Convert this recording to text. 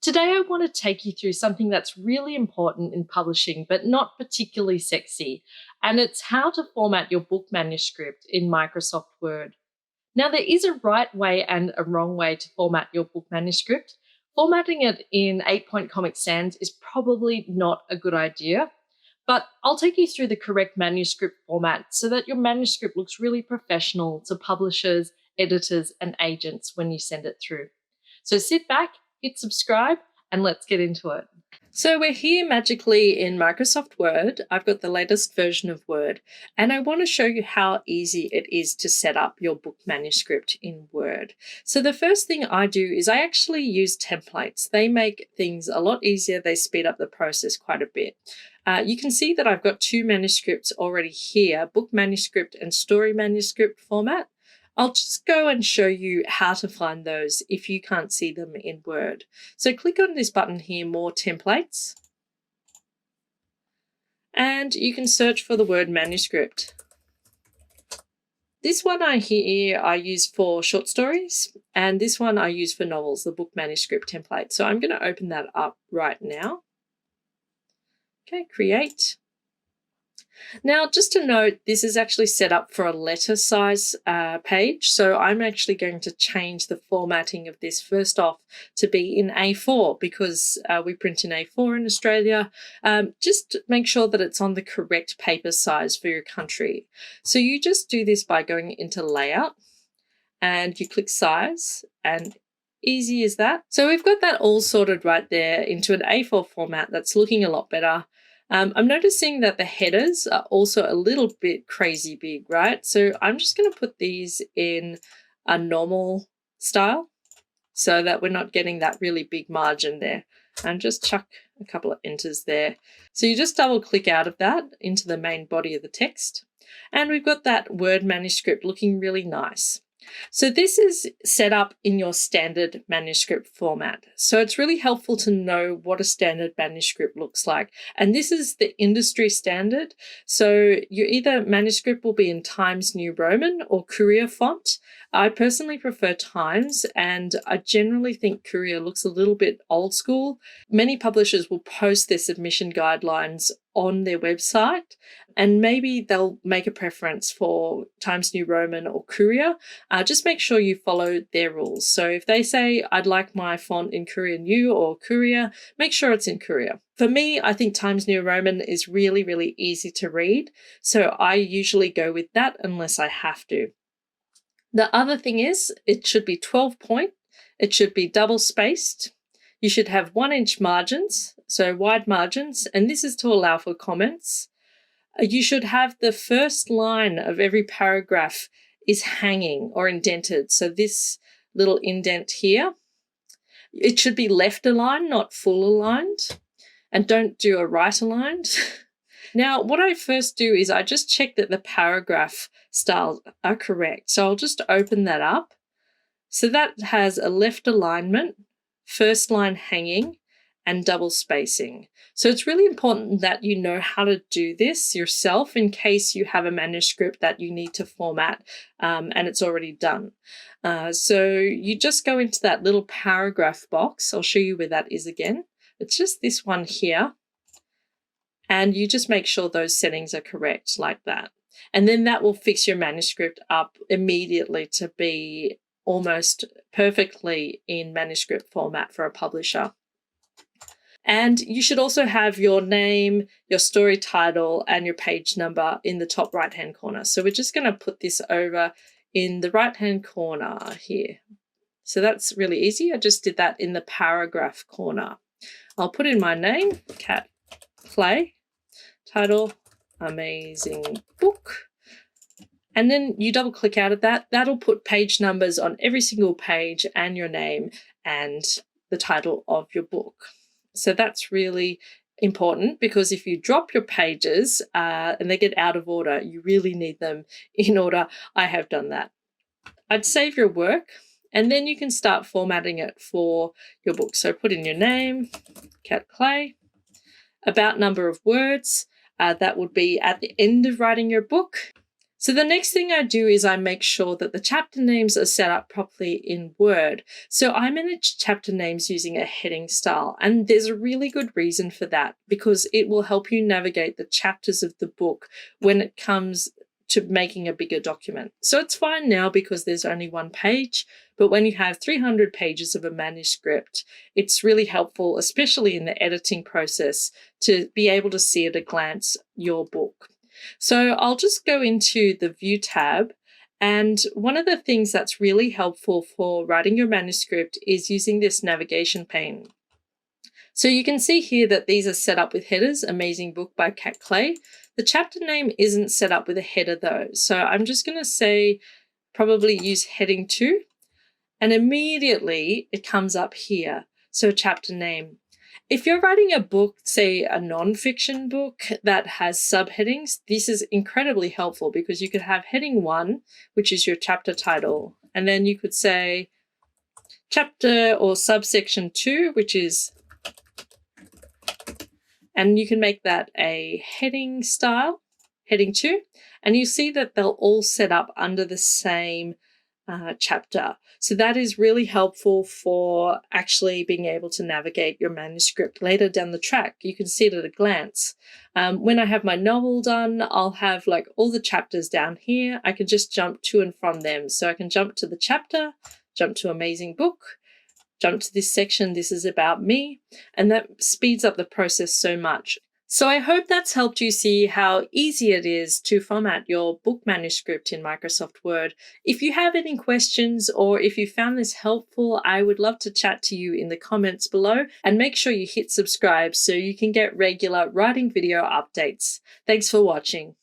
Today, I want to take you through something that's really important in publishing, but not particularly sexy, and it's how to format your book manuscript in Microsoft Word. Now, there is a right way and a wrong way to format your book manuscript. Formatting it in 8-point Comic Sans is probably not a good idea, but I'll take you through the correct manuscript format so that your manuscript looks really professional to publishers, editors, and agents when you send it through. So sit back, hit subscribe, and let's get into it. So we're here magically in Microsoft Word. I've got the latest version of Word, and I want to show you how easy it is to set up your book manuscript in Word. So the first thing I do is I actually use templates. They make things a lot easier. They speed up the process quite a bit. You can see that I've got two manuscripts already here, book manuscript and story manuscript format. I'll just go and show you how to find those if you can't see them in Word. So click on this button here, More Templates, and you can search for the word manuscript. This one I use for short stories, and this one I use for novels, the book manuscript template. So I'm going to open that up right now. Okay, create. Now, just to note, this is actually set up for a letter size page. So I'm actually going to change the formatting of this first off to be in A4 because we print in A4 in Australia. Just make sure that it's on the correct paper size for your country. So you just do this by going into Layout and you click Size, and easy as that. So we've got that all sorted right there into an A4 format that's looking a lot better. I'm noticing that the headers are also a little bit crazy big, right? So I'm just going to put these in a normal style so that we're not getting that really big margin there. And just chuck a couple of enters there. So you just double click out of that into the main body of the text. And we've got that Word manuscript looking really nice. So this is set up in your standard manuscript format. So it's really helpful to know what a standard manuscript looks like. And this is the industry standard. So your either manuscript will be in Times New Roman or Courier font. I personally prefer Times, and I generally think Courier looks a little bit old school. Many publishers will post their submission guidelines on their website, and maybe they'll make a preference for Times New Roman or Courier. Just make sure you follow their rules. So if they say, I'd like my font in Courier New or Courier, make sure it's in Courier. For me, I think Times New Roman is really, really easy to read. So I usually go with that unless I have to. The other thing is it should be 12 point. It should be double spaced. You should have 1-inch margins, so wide margins, and this is to allow for comments. You should have the first line of every paragraph is hanging or indented. So this little indent here, it should be left aligned, not full aligned, and don't do a right aligned. Now, what I first do is I just check that the paragraph styles are correct. So I'll just open that up. So that has a left alignment, first line hanging, and double spacing. So it's really important that you know how to do this yourself in case you have a manuscript that you need to format and it's already done. So you just go into that little paragraph box. I'll show you where that is again. It's just this one here. And you just make sure those settings are correct like that. And then that will fix your manuscript up immediately to be almost perfectly in manuscript format for a publisher. And you should also have your name, your story title, and your page number in the top right-hand corner. So we're just going to put this over in the right-hand corner here. So that's really easy. I just did that in the paragraph corner. I'll put in my name, Cat Clay, title, amazing book. And then you double click out of that. That'll put page numbers on every single page and your name and the title of your book. So that's really important because if you drop your pages and they get out of order, you really need them in order. I have done that. I'd save your work and then you can start formatting it for your book. So put in your name, Cat Clay, about number of words. That would be at the end of writing your book. So the next thing I do is I make sure that the chapter names are set up properly in Word. So I manage chapter names using a heading style, and there's a really good reason for that because it will help you navigate the chapters of the book when it comes to making a bigger document. So it's fine now because there's only one page, but when you have 300 pages of a manuscript, it's really helpful, especially in the editing process, to be able to see at a glance your book. So I'll just go into the View tab, and one of the things that's really helpful for writing your manuscript is using this navigation pane. So you can see here that these are set up with headers, Amazing Book by Cat Clay. The chapter name isn't set up with a header though, so I'm just going to say probably use heading 2, and immediately it comes up here, so chapter name. If you're writing a book, say a non-fiction book that has subheadings, this is incredibly helpful because you could have heading 1, which is your chapter title, and then you could say chapter or subsection 2, which is, and you can make that a heading style, heading 2, and you see that they'll all set up under the same chapter. So that is really helpful for actually being able to navigate your manuscript later down the track. You can see it at a glance. When I have my novel done, I'll have like all the chapters down here. I can just jump to and from them. So I can jump to the chapter, jump to Amazing Book, jump to this section, this is about me, and that speeds up the process so much. So I hope that's helped you see how easy it is to format your book manuscript in Microsoft Word. If you have any questions or if you found this helpful, I would love to chat to you in the comments below, and make sure you hit subscribe so you can get regular writing video updates. Thanks for watching.